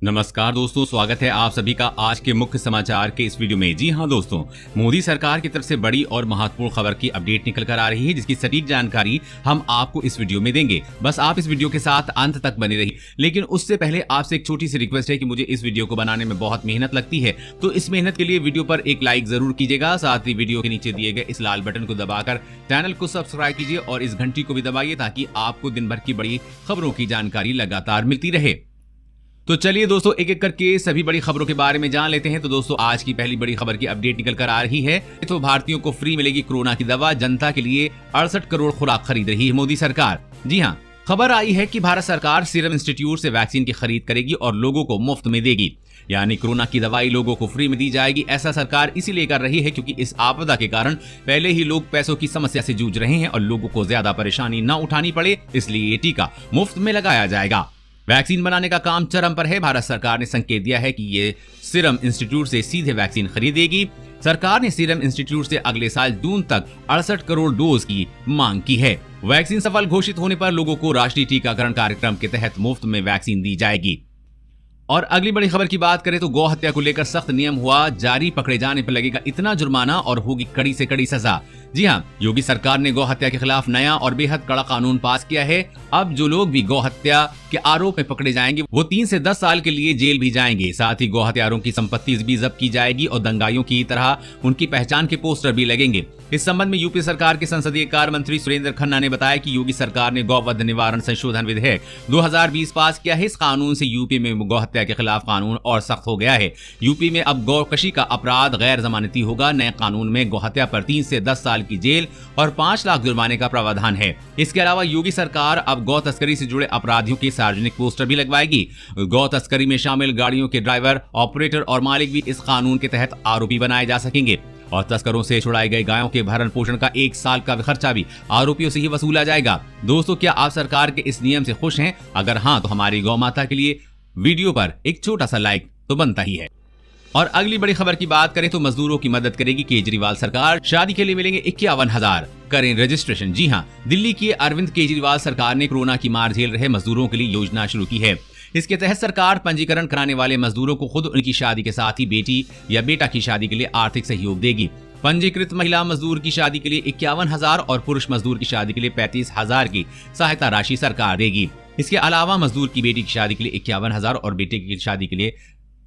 नमस्कार दोस्तों, स्वागत है आप सभी का आज के मुख्य समाचार के इस वीडियो में। जी हां दोस्तों, मोदी सरकार की तरफ से बड़ी और महत्वपूर्ण खबर की अपडेट निकल कर आ रही है, जिसकी सटीक जानकारी हम आपको इस वीडियो में देंगे। बस आप इस वीडियो के साथ अंत तक बने रहिए। लेकिन उससे पहले आपसे एक छोटी सी रिक्वेस्ट है कि मुझे इस वीडियो को बनाने में बहुत मेहनत लगती है, तो इस मेहनत के लिए वीडियो पर एक लाइक जरूर कीजिएगा। साथ ही वीडियो के नीचे दिए गए इस लाल बटन को दबाकर चैनल को सब्सक्राइब कीजिए और इस घंटी को भी दबाइए, ताकि आपको दिन भर की बड़ी खबरों की जानकारी लगातार मिलती रहे। तो चलिए दोस्तों, एक एक करके सभी बड़ी खबरों के बारे में जान लेते हैं। तो दोस्तों, आज की पहली बड़ी खबर की अपडेट निकल कर आ रही है। तो भारतीयों को फ्री मिलेगी कोरोना की दवा, जनता के लिए 68 करोड़ खुराक खरीद रही है मोदी सरकार। जी हां, खबर आई है कि भारत सरकार सीरम इंस्टीट्यूट से वैक्सीन की खरीद करेगी और लोगों को मुफ्त में देगी, यानी कोरोना की दवाई लोगों को फ्री में दी जाएगी। ऐसा सरकार इसीलिए कर रही है क्योंकि इस आपदा के कारण पहले ही लोग पैसों की समस्या से जूझ रहे हैं और लोगों को ज्यादा परेशानी न उठानी पड़े, इसलिए ये टीका मुफ्त में लगाया जाएगा। वैक्सीन बनाने का काम चरम पर है। भारत सरकार ने संकेत दिया है कि ये सीरम इंस्टीट्यूट से सीधे वैक्सीन खरीदेगी। सरकार ने सीरम इंस्टीट्यूट से अगले साल जून तक 68 करोड़ डोज की मांग की है। वैक्सीन सफल घोषित होने पर लोगों को राष्ट्रीय टीकाकरण कार्यक्रम के तहत मुफ्त में वैक्सीन दी जाएगी। और अगली बड़ी खबर की बात करें तो गौ हत्या को लेकर सख्त नियम हुआ जारी, पकड़े जाने पर लगेगा इतना जुर्माना और होगी कड़ी से कड़ी सजा। जी हां, योगी सरकार ने गौ हत्या के खिलाफ नया और बेहद कड़ा कानून पास किया है। अब जो लोग भी गौ हत्या के आरोप में पकड़े जाएंगे वो 3 से 10 साल के लिए जेल भी जाएंगे। साथ ही गौ हत्यारों की संपत्ति भी जब्त की जाएगी और दंगाइयों की तरह उनकी पहचान के पोस्टर भी लगेंगे। इस संबंध में यूपी सरकार के संसदीय कार्य मंत्री सुरेंद्र खन्ना ने बताया कि योगी सरकार ने गौवध निवारण संशोधन विधेयक 2020 पास किया है। इस कानून से यूपी में गौ हत्या के खिलाफ कानून और सख्त हो गया है। यूपी में अब गौकशी का अपराध गैर जमानती होगा। नए कानून में गौ हत्या पर 3 से 10 साल की जेल और 5 लाख जुर्माने का प्रावधान है। इसके अलावा योगी सरकार अब गौ तस्करी से जुड़े अपराधियों के सार्वजनिक पोस्टर भी लगवाएगी। गौ तस्करी में शामिल गाड़ियों के ड्राइवर, ऑपरेटर और मालिक भी इस कानून के तहत आरोपी बनाए जा सकेंगे और तस्करों से छुड़ाई गई गायों के भरण पोषण का 1 साल का खर्चा भी आरोपियों से ही वसूला जाएगा। दोस्तों, क्या आप सरकार के इस नियम से खुश हैं? अगर हाँ, तो हमारी गौ माता के लिए वीडियो पर एक छोटा सा लाइक तो बनता ही है। और अगली बड़ी खबर की बात करें तो मजदूरों की मदद करेगी केजरीवाल सरकार, शादी के लिए मिलेंगे 51,000, करें रजिस्ट्रेशन। जी हां, दिल्ली की अरविंद केजरीवाल सरकार ने कोरोना की मार झेल रहे मजदूरों के लिए योजना शुरू की है। इसके तहत सरकार पंजीकरण कराने वाले मजदूरों को खुद उनकी शादी के साथ ही बेटी या बेटा की शादी के लिए आर्थिक सहयोग देगी। पंजीकृत महिला मजदूर की शादी के लिए 51,000 और पुरुष मजदूर की शादी के लिए 35,000 की सहायता राशि सरकार देगी। इसके अलावा मजदूर की बेटी की शादी के लिए 51,000 और बेटे की शादी के लिए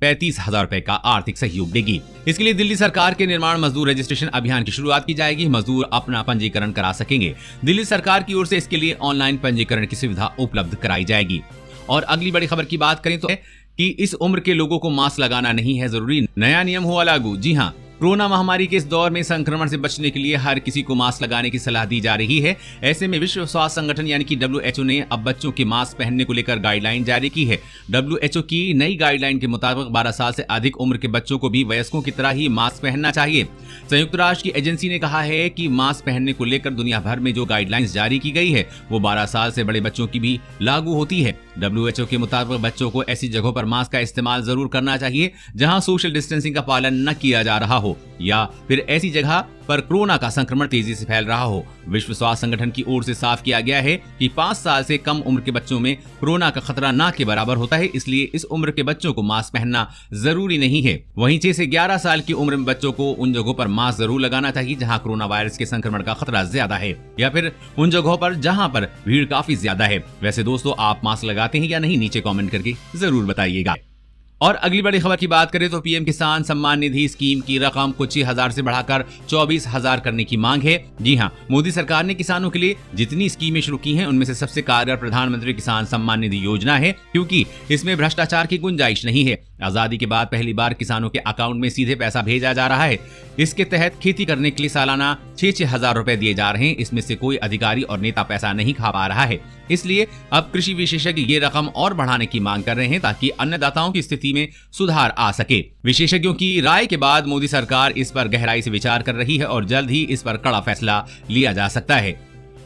35,000 रुपए का आर्थिक सहयोग देगी। इसके लिए दिल्ली सरकार के निर्माण मजदूर रजिस्ट्रेशन अभियान की शुरुआत की जाएगी। मजदूर अपना पंजीकरण करा सकेंगे। दिल्ली सरकार की ओर से इसके लिए ऑनलाइन पंजीकरण की सुविधा उपलब्ध कराई जाएगी। और अगली बड़ी खबर की बात करें तो कि इस उम्र के लोगों को मास्क लगाना नहीं है जरूरी, नया नियम हुआ लागू। जी हां, कोरोना महामारी के इस दौर में संक्रमण से बचने के लिए हर किसी को मास्क लगाने की सलाह दी जा रही है। ऐसे में विश्व स्वास्थ्य संगठन यानी कि WHO ने अब बच्चों के मास्क पहनने को लेकर गाइडलाइन जारी की है। WHO की नई गाइडलाइन के मुताबिक 12 साल से अधिक उम्र के बच्चों को भी वयस्कों की तरह ही मास्क पहनना चाहिए। संयुक्त राष्ट्र की एजेंसी ने कहा है कि मास्क पहनने को लेकर दुनिया भर में जो गाइडलाइंस जारी की गई है वो 12 साल से बड़े बच्चों की भी लागू होती है। WHO के मुताबिक बच्चों को ऐसी जगहों पर मास्क का इस्तेमाल जरूर करना चाहिए जहां सोशल डिस्टेंसिंग का पालन न किया जा रहा हो या फिर ऐसी जगह पर कोरोना का संक्रमण तेजी से फैल रहा हो। विश्व स्वास्थ्य संगठन की ओर से साफ किया गया है कि 5 साल से कम उम्र के बच्चों में कोरोना का खतरा ना के बराबर होता है, इसलिए इस उम्र के बच्चों को मास्क पहनना जरूरी नहीं है। वहीं 6 से 11 साल की उम्र में बच्चों को उन जगहों पर मास्क जरूर लगाना चाहिए जहां कोरोना वायरस के संक्रमण का खतरा ज्यादा है, या फिर उन जगहों पर जहां पर भीड़ काफी ज्यादा है। वैसे दोस्तों, आप मास्क लगाते हैं या नहीं? नीचे कॉमेंट करके जरूर बताइएगा। और अगली बड़ी खबर की बात करें तो पीएम किसान सम्मान निधि स्कीम की रकम को 6,000 से बढ़ाकर 24,000 करने की मांग है। जी हां, मोदी सरकार ने किसानों के लिए जितनी स्कीमें शुरू की हैं उनमें से सबसे कारगर प्रधानमंत्री किसान सम्मान निधि योजना है, क्योंकि इसमें भ्रष्टाचार की गुंजाइश नहीं है। आजादी के बाद पहली बार किसानों के अकाउंट में सीधे पैसा भेजा जा रहा है। इसके तहत खेती करने के लिए सालाना 6,000 रुपए दिए जा रहे हैं। इसमें से कोई अधिकारी और नेता पैसा नहीं खा पा रहा है, इसलिए अब कृषि विशेषज्ञ ये रकम और बढ़ाने की मांग कर रहे हैं ताकि अन्नदाताओं की स्थिति में सुधार आ सके। विशेषज्ञों की राय के बाद मोदी सरकार इस पर गहराई से विचार कर रही है और जल्द ही इस पर कड़ा फैसला लिया जा सकता है।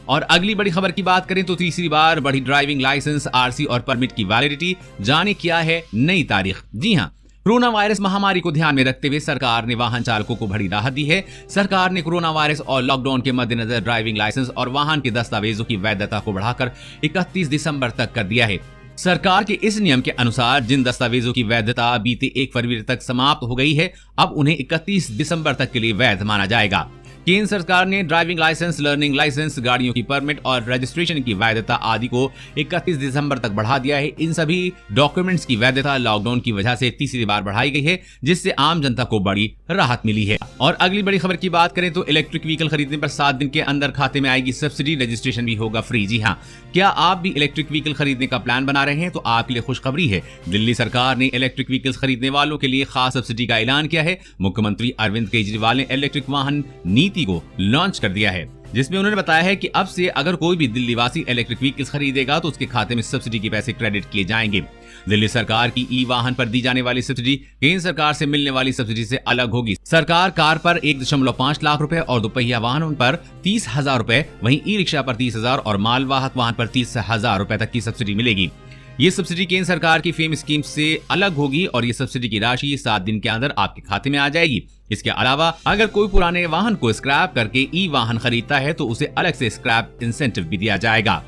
और अगली बड़ी खबर की बात करें तो तीसरी बार बढ़ी ड्राइविंग लाइसेंस, आरसी और परमिट की वैलिडिटी, जाने क्या है नई तारीख। जी हां, कोरोना वायरस महामारी को ध्यान में रखते हुए सरकार ने वाहन चालकों को बड़ी राहत दी है। सरकार ने कोरोना वायरस और लॉकडाउन के मद्देनजर ड्राइविंग लाइसेंस और वाहन के दस्तावेजों की वैधता को बढ़ाकर 31 दिसंबर तक कर दिया है। सरकार के इस नियम के अनुसार जिन दस्तावेजों की वैधता बीते 1 फरवरी तक समाप्त हो गई है, अब उन्हें 31 दिसंबर तक के लिए वैध माना जाएगा। केंद्र सरकार ने ड्राइविंग लाइसेंस, लर्निंग लाइसेंस, गाड़ियों की परमिट और रजिस्ट्रेशन की वैधता आदि को 31 दिसंबर तक बढ़ा दिया है। इन सभी डॉक्यूमेंट्स की वैधता लॉकडाउन की वजह से तीसरी बार बढ़ाई गई है, जिससे आम जनता को बड़ी राहत मिली है। और अगली बड़ी खबर की बात करें तो इलेक्ट्रिक व्हीकल खरीदने पर 7 दिन के अंदर खाते में आएगी सब्सिडी, रजिस्ट्रेशन भी होगा फ्री। जी हाँ, क्या आप भी इलेक्ट्रिक व्हीकल खरीदने का प्लान बना रहे हैं तो आपके लिए खुशखबरी है। दिल्ली सरकार ने इलेक्ट्रिक व्हीकल्स खरीदने वालों के लिए खास सब्सिडी का ऐलान किया है। मुख्यमंत्री अरविंद केजरीवाल ने इलेक्ट्रिक वाहन नीति को लॉन्च कर दिया है, जिसमें उन्होंने बताया है कि अब से अगर कोई भी दिल्ली वासी इलेक्ट्रिक व्हीकल्स खरीदेगा तो उसके खाते में सब्सिडी के पैसे क्रेडिट किए जाएंगे। दिल्ली सरकार की ई वाहन पर दी जाने वाली सब्सिडी केंद्र सरकार से मिलने वाली सब्सिडी से अलग होगी। सरकार कार पर 1.5 लाख रुपए और दोपहिया वाहनों पर 30,000 रुपए, वहीं ई रिक्शा पर 30,000 और मालवाहक वाहन पर 30,000 रुपए तक की सब्सिडी मिलेगी। ये सब्सिडी केंद्र सरकार की फेम स्कीम से अलग होगी और ये सब्सिडी की राशि 7 दिन के अंदर आपके खाते में आ जाएगी। इसके अलावा अगर कोई पुराने वाहन को स्क्रैप करके ई वाहन खरीदता है तो उसे अलग से स्क्रैप इंसेंटिव भी दिया जाएगा।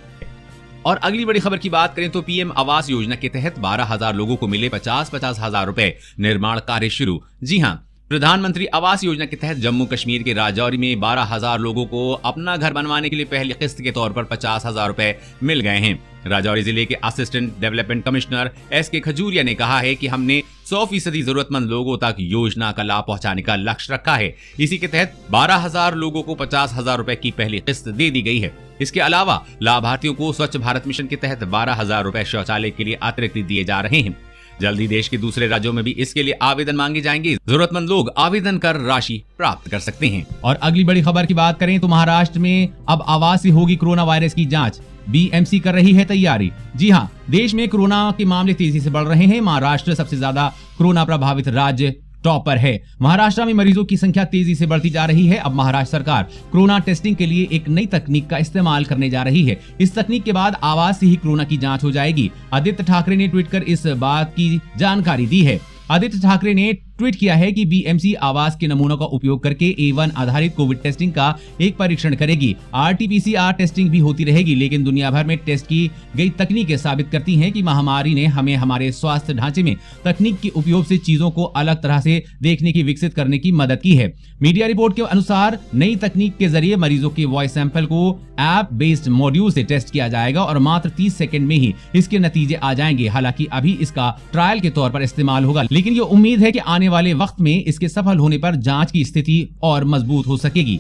और अगली बड़ी खबर की बात करें तो पीएम आवास योजना के तहत 12,000 लोगों को मिले 50,000 रुपए, निर्माण कार्य शुरू। जी हाँ, प्रधानमंत्री आवास योजना के तहत जम्मू कश्मीर के राजौरी में 12,000 लोगों को अपना घर बनवाने के लिए पहली किस्त के तौर पर 50,000 रुपए मिल गए हैं। राजौरी जिले के assistant development commissioner SK. Khajuria ने कहा है कि हमने 100% जरूरतमंद लोगों तक योजना का लाभ पहुंचाने का लक्ष्य रखा है। इसी के तहत 12,000 लोगों को 50,000 रुपए की पहली किस्त दे दी गई है। इसके अलावा लाभार्थियों को स्वच्छ भारत मिशन के तहत 12,000 रुपए शौचालय के लिए अतिरिक्त दिए जा रहे हैं। जल्दी देश के दूसरे राज्यों में भी इसके लिए आवेदन मांगे जाएंगे। जरूरतमंद लोग आवेदन कर राशि प्राप्त कर सकते हैं। और अगली बड़ी खबर की बात करें तो महाराष्ट्र में अब आवाज से होगी कोरोना वायरस की जांच, बीएमसी कर रही है तैयारी। जी हां, देश में कोरोना के मामले तेजी से बढ़ रहे हैं। महाराष्ट्र सबसे ज्यादा कोरोना प्रभावित राज्य टॉपर है। महाराष्ट्र में मरीजों की संख्या तेजी से बढ़ती जा रही है। अब महाराष्ट्र सरकार कोरोना टेस्टिंग के लिए एक नई तकनीक का इस्तेमाल करने जा रही है। इस तकनीक के बाद आवाज से ही कोरोना की जांच हो जाएगी। आदित्य ठाकरे ने ट्वीट कर इस बात की जानकारी दी है। आदित्य ठाकरे ने ट्वीट किया है कि बीएमसी आवास के नमूनों का उपयोग करके A1 आधारित कोविड टेस्टिंग का एक परीक्षण करेगी। RT-PCR टेस्टिंग भी होती रहेगी, लेकिन दुनिया भर में टेस्ट की गई तकनीकें साबित करती हैं कि महामारी ने हमें हमारे स्वास्थ्य ढांचे में तकनीक के उपयोग से चीजों को अलग तरह से देखने की विकसित करने की मदद की है। मीडिया रिपोर्ट के अनुसार नई तकनीक के जरिए मरीजों के वॉइस सैंपल को ऐप बेस्ड मॉड्यूल से टेस्ट किया जाएगा और मात्र 30 सेकंड में ही इसके नतीजे आ जाएंगे। हालांकि अभी इसका ट्रायल के तौर पर इस्तेमाल होगा, लेकिन ये उम्मीद है कि आने वाले वक्त में इसके सफल होने पर जांच की स्थिति और मजबूत हो सकेगी।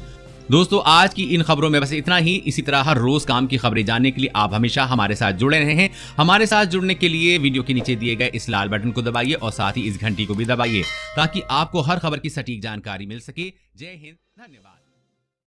दोस्तों, आज की इन खबरों में बस इतना ही। इसी तरह हर रोज काम की खबरें जानने के लिए आप हमेशा हमारे साथ जुड़े रहे हैं। हमारे साथ जुड़ने के लिए वीडियो के नीचे दिए गए इस लाल बटन को दबाइए और साथ ही इस घंटी को भी दबाइए ताकि आपको हर खबर की सटीक जानकारी मिल सके। जय हिंद, धन्यवाद।